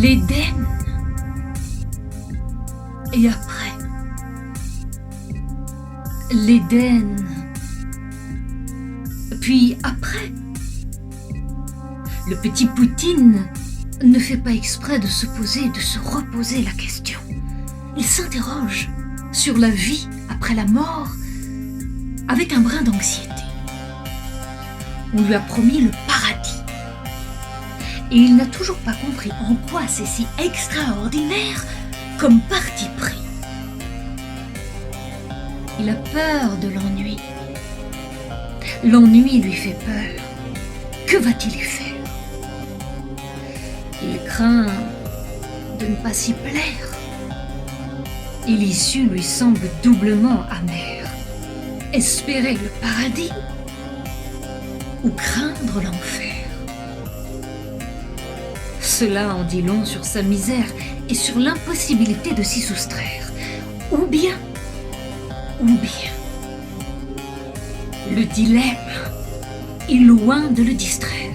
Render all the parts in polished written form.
l'Éden. Et après, l'Éden. Puis après, le petit Poutine ne fait pas exprès de se reposer la question. Il s'interroge sur la vie après la mort avec un brin d'anxiété. On lui a promis le paradis. Et il n'a toujours pas compris en quoi c'est si extraordinaire comme parti pris. Il a peur de l'ennui. L'ennui lui fait peur. Que va-t-il y faire? Il craint de ne pas s'y plaire. Et l'issue lui semble doublement amère. Espérer le paradis ou craindre l'enfer? Cela en dit long sur sa misère et sur l'impossibilité de s'y soustraire. Ou bien, le dilemme est loin de le distraire.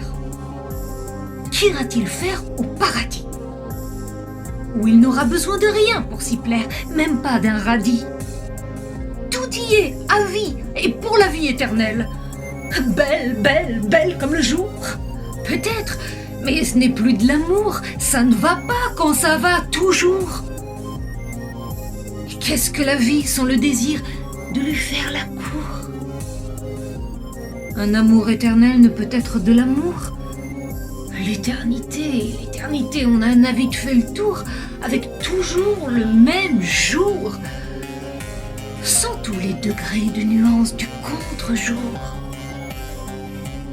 Qu'ira-t-il faire au paradis, où il n'aura besoin de rien pour s'y plaire, même pas d'un radis? Tout y est, à vie, et pour la vie éternelle. Belle, belle, belle comme le jour. Peut-être, mais ce n'est plus de l'amour, ça ne va pas quand ça va toujours. Et qu'est-ce que la vie sans le désir de lui faire la cour? Un amour éternel ne peut être de l'amour. L'éternité, on en a vite fait le tour, avec toujours le même jour, sans tous les degrés de nuance du contre-jour.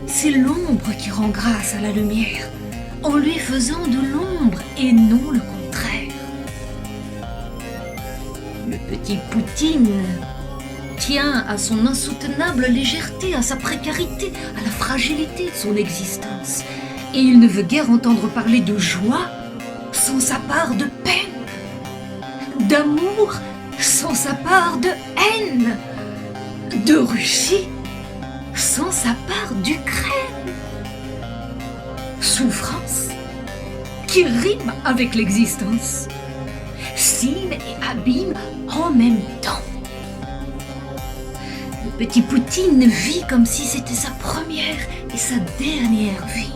C'est l'ombre qui rend grâce à la lumière, en lui faisant de l'ombre et non le contraire. Le petit Poutine tient à son insoutenable légèreté, à sa précarité, à la fragilité de son existence. Et il ne veut guère entendre parler de joie sans sa part de peine, d'amour sans sa part de haine, de Russie sans sa part d'Ukraine. Souffrance qui rime avec l'existence, cime et abîme en même temps. Le petit Poutine vit comme si c'était sa première et sa dernière vie.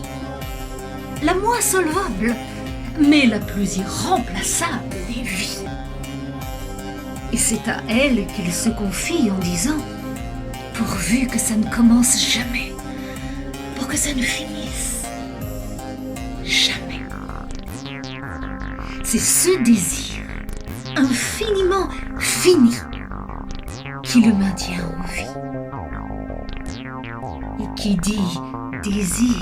La moins solvable, mais la plus irremplaçable des vies. Et c'est à elle qu'il se confie en disant « Pourvu que ça ne commence jamais, pour que ça ne finisse jamais. » C'est ce désir, infiniment fini, qui le maintient en vie. Et qui dit désir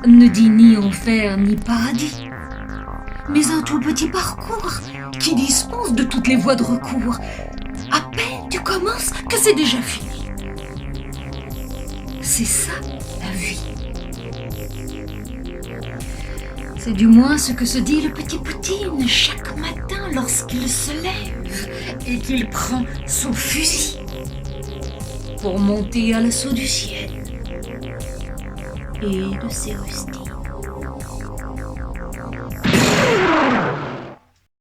ne dit ni enfer ni paradis, mais un tout petit parcours qui dispense de toutes les voies de recours. À peine tu commences que c'est déjà fini. C'est ça la vie. C'est du moins ce que se dit le petit Poutine chaque matin lorsqu'il se lève et qu'il prend son fusil pour monter à l'assaut du ciel et de ses rustines.